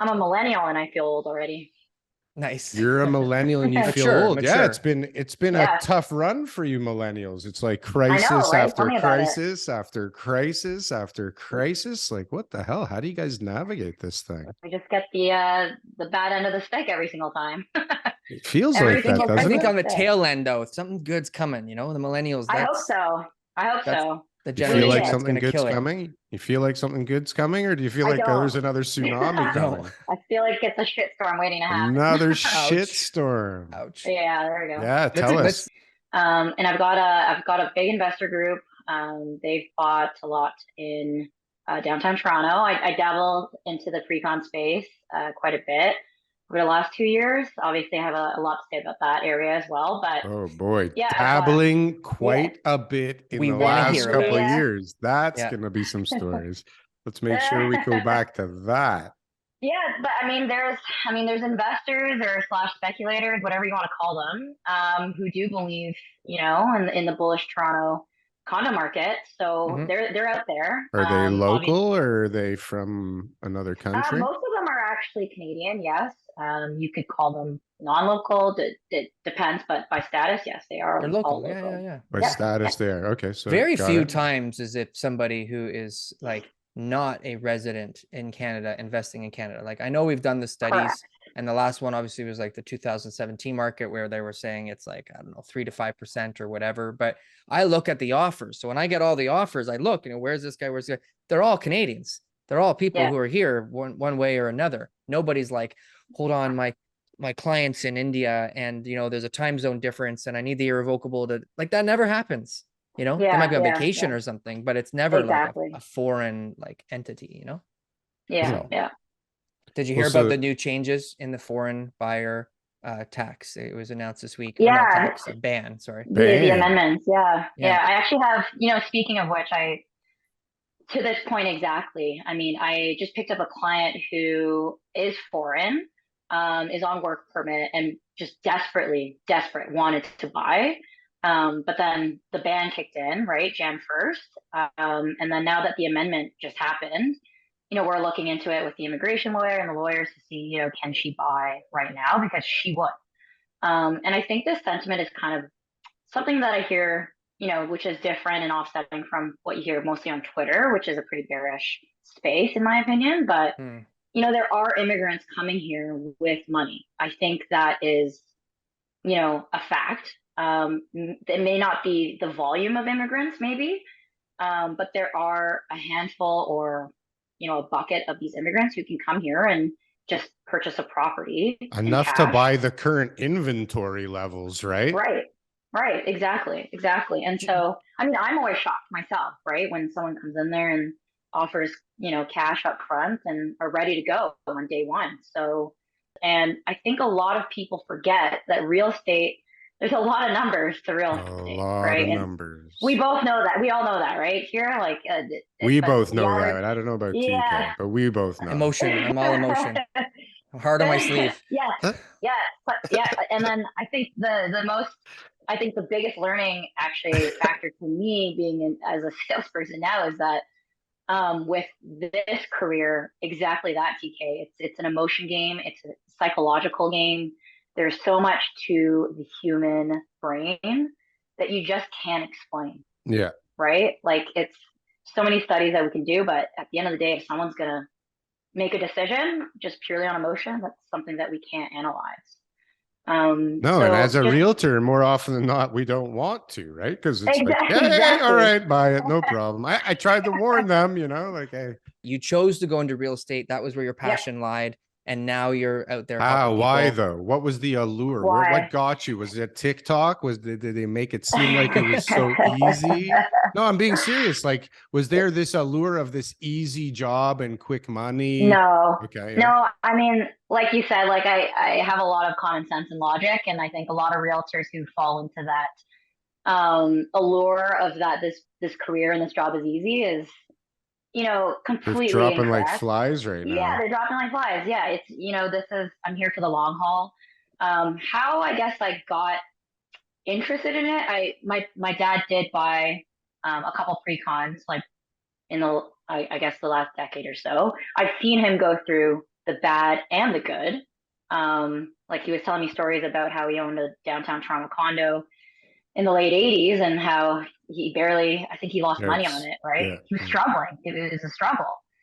I'm a millennial and I feel old already. Nice. You're a millennial and you feel Mature, old. Yeah, mature. it's been a Yeah, tough run for you millennials. It's like I know, crisis right? Tell after me about it. crisis after crisis after crisis. Like, what the hell? How do you guys navigate this thing? We just get the bad end of the stick every single time. It feels Every like think that, single I time doesn't think we it? on the stick. tail end though, something good's coming, you know, the millennials, I hope so. I hope that's so. the You feel Really like generation did. that's something gonna good's kill it. coming? You feel like something good's coming, or do you feel I like there's don't. another tsunami I don't. coming? I feel like it's a shitstorm waiting to happen. Another Ouch. shitstorm. Ouch. Yeah, there we go. Yeah, tell us. Let's And I've got a big investor group. They've bought a lot in downtown Toronto. I dabbled into the pre-con space quite a bit over the last 2 years. Obviously, I have a lot to say about that area as well. But Oh boy, yeah, I've got dabbling yeah, quite a bit in we the want to last hear about couple of it. yeah. years. That's Yeah. going to be some stories. Let's make sure we go back to that. Yeah, but I mean, there's investors or slash speculators, whatever you want to call them, who do believe, in the bullish Toronto condo market. So Hmm. they're out there. Are they Obviously, local or are they from another country? most of them are actually Canadian. Yes, you could call them non-local. It depends, but by status, yes, they They're are all local. Yeah, yeah, local. yeah. By Yep. status there. Okay, so Very got few it. times is it somebody who is like not a resident in Canada investing in Canada. Like I know we've done the Correct. studies, and the last one obviously was like the 2017 market where they were saying it's like, I don't know, 3 to 5% or whatever. But I look at the offers. So when I get all the offers, I look, where's this guy? Where's this guy? They're all Canadians. They're all people Yeah. who are here one way or another. Nobody's like, hold on, my clients in India, and there's a time zone difference, and I need the irrevocable to like that never happens. They might Yeah. be on Yeah. vacation Yeah. or something, but it's never like Exactly. a foreign like entity. Yeah. So Yeah. did you Well, hear about so the new changes in the foreign buyer tax? It was announced this week, or not Yeah. tax, a ban, sorry. The ban. amendments. Yeah. Yeah. Yeah. I actually have, speaking of which, to this point exactly. I mean, I just picked up a client who is foreign, is on work permit, and just desperate wanted to buy. But then the ban kicked in, right, Jan 1st. And then now that the amendment just happened, we're looking into it with the immigration lawyer and the lawyers to see, can she buy right now? Because she would. And I think this sentiment is kind of something that I hear, which is different and offsetting from what you hear mostly on Twitter, which is a pretty bearish space, in my opinion. But, Hmm. there are immigrants coming here with money. I think that is, a fact. It may not be the volume of immigrants, maybe, but there are a handful or, a bucket of these immigrants who can come here and just purchase a property in Enough to cash. buy the current inventory levels, right? Right. Right. Exactly. Exactly. And so, I mean, I'm always shocked myself, right? When someone comes in there and offers, cash up front and are ready to go on day one. So, and I think a lot of people forget that real estate, there's a lot of numbers to real A estate, lot right? of And we numbers. both know that. We all know that, right? Here, like, We but both the know average, that. I don't know about yeah. TK, but we both know. Emotion. I'm all emotion. Hard on my sleeve. Yes, yes, but yeah, and then I think the biggest learning actually factor for me being as a salesperson now is that with this career, exactly that, TK. It's an emotion game. It's a psychological game. There's so much to the human brain that you just can't explain, Yeah. right? Like it's so many studies that we can do, but at the end of the day, if someone's gonna make a decision just purely on emotion, that's something that we can't analyze. No, and as So a just realtor, more often than not, we don't want to, right? Because it's like, exactly, hey, all exactly. right, buy it, no problem. I tried to warn them, like, hey, You chose to go into real estate. That was where your Yep. passion lied. And now you're out there ah, helping why people. though? What was the allure? What Why? got you? Was it TikTok? Did they make it seem like it was so easy? No, I'm being serious. Like, was there this allure of this easy job and quick money? No, Okay, yeah. no. I mean, like you said, like I have a lot of common sense and logic, and I think a lot of realtors who fall into that allure of that this career and this job is easy is They're completely dropping like incorrect. flies right Yeah, now. they're dropping like flies. Yeah, it's this is I'm here for the long haul. How I guess I got interested in it, my dad did buy a couple pre-cons like in the I guess the last decade or so. I've seen him go through the bad and the good. Like he was telling me stories about how he owned a downtown Toronto condo in the late 80s and how he barely, I think he lost money on Yikes. it, right? Yeah, He was yeah. struggling. It was a struggle.